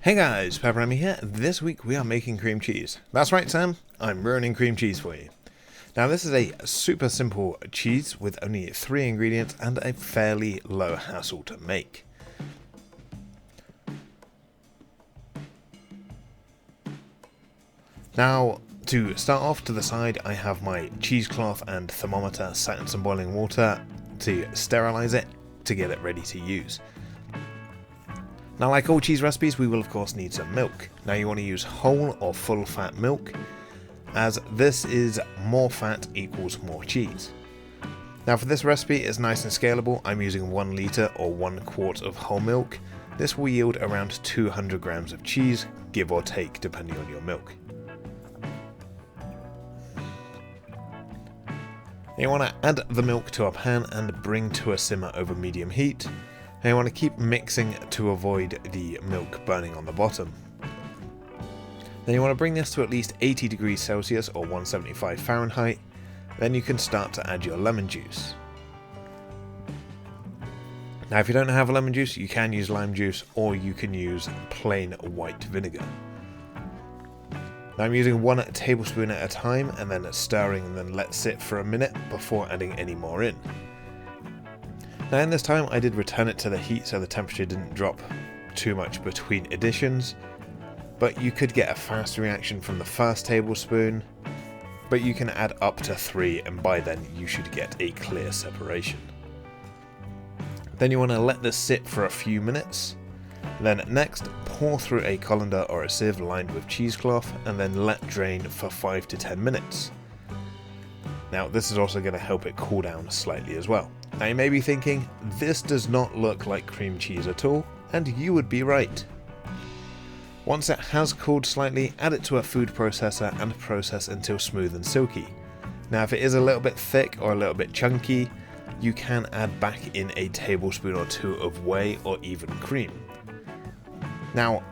Hey guys, PepperAmmy here. This week we are making cream cheese. That's right, Sam. I'm ruining cream cheese for you. Now this is a super simple cheese with only 3 ingredients and a fairly low hassle to make. Now to start off, to the side I have my cheesecloth and thermometer set in some boiling water to sterilize it to get it ready to use. Now, like all cheese recipes, we will of course need some milk. Now you want to use whole or full fat milk, as this is more fat equals more cheese. Now for this recipe, it's nice and scalable. I'm using 1 litre or 1 quart of whole milk. This will yield around 200 grams of cheese, give or take, depending on your milk. You want to add the milk to a pan and bring to a simmer over medium heat. And you want to keep mixing to avoid the milk burning on the bottom. Then you want to bring this to at least 80 degrees Celsius or 175 Fahrenheit. Then you can start to add your lemon juice. Now if you don't have lemon juice, you can use lime juice or you can use plain white vinegar. Now I'm using 1 tablespoon at a time and then stirring and then let sit for a minute before adding any more in. Now in this time I did return it to the heat so the temperature didn't drop too much between additions, but you could get a fast reaction from the first tablespoon, but you can add up to 3 and by then you should get a clear separation. Then you want to let this sit for a few minutes, then next pour through a colander or a sieve lined with cheesecloth and then let drain for 5 to 10 minutes. Now this is also going to help it cool down slightly as well. Now you may be thinking, this does not look like cream cheese at all, and you would be right. Once it has cooled slightly, add it to a food processor and process until smooth and silky. Now if it is a little bit thick or a little bit chunky, you can add back in a tablespoon or 2 of whey or even cream. Now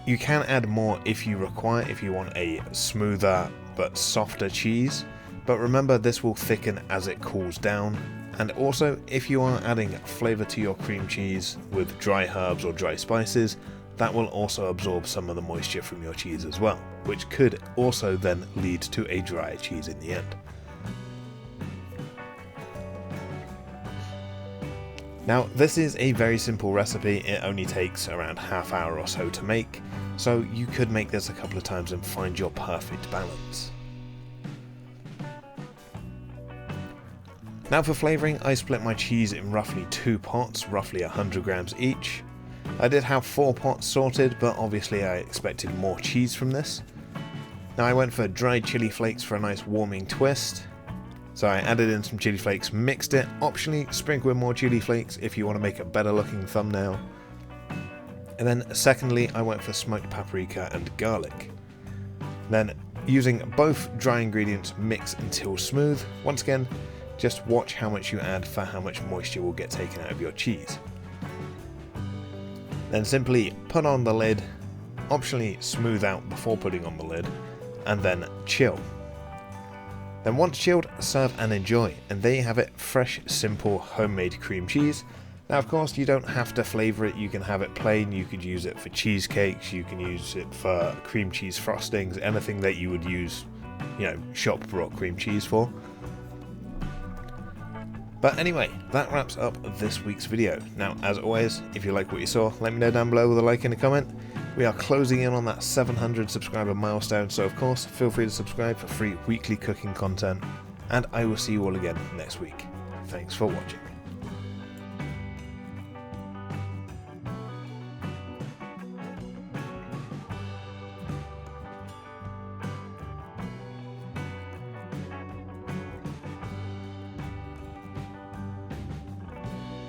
you can add more if you require, if you want a smoother but softer cheese, but remember this will thicken as it cools down. And also, if you are adding flavour to your cream cheese with dry herbs or dry spices, that will also absorb some of the moisture from your cheese as well, which could also then lead to a dry cheese in the end. Now, this is a very simple recipe. It only takes around half hour or so to make, so you could make this a couple of times and find your perfect balance. Now for flavouring, I split my cheese in roughly 2 pots, roughly 100 grams each. I did have 4 pots sorted, but obviously I expected more cheese from this. Now I went for dried chili flakes for a nice warming twist. So I added in some chili flakes, mixed it, optionally sprinkle with more chili flakes if you want to make a better looking thumbnail. And then secondly, I went for smoked paprika and garlic. Then using both dry ingredients, mix until smooth. Once again, just watch how much you add for how much moisture will get taken out of your cheese. Then simply put on the lid, optionally smooth out before putting on the lid, and then chill. Then once chilled, serve and enjoy, and there you have it, fresh, simple, homemade cream cheese. Now of course you don't have to flavour it, you can have it plain, you could use it for cheesecakes, you can use it for cream cheese frostings, anything that you would use, shop brought cream cheese for. But anyway, that wraps up this week's video. Now, as always, if you like what you saw, let me know down below with a like and a comment. We are closing in on that 700 subscriber milestone, so of course, feel free to subscribe for free weekly cooking content, and I will see you all again next week. Thanks for watching.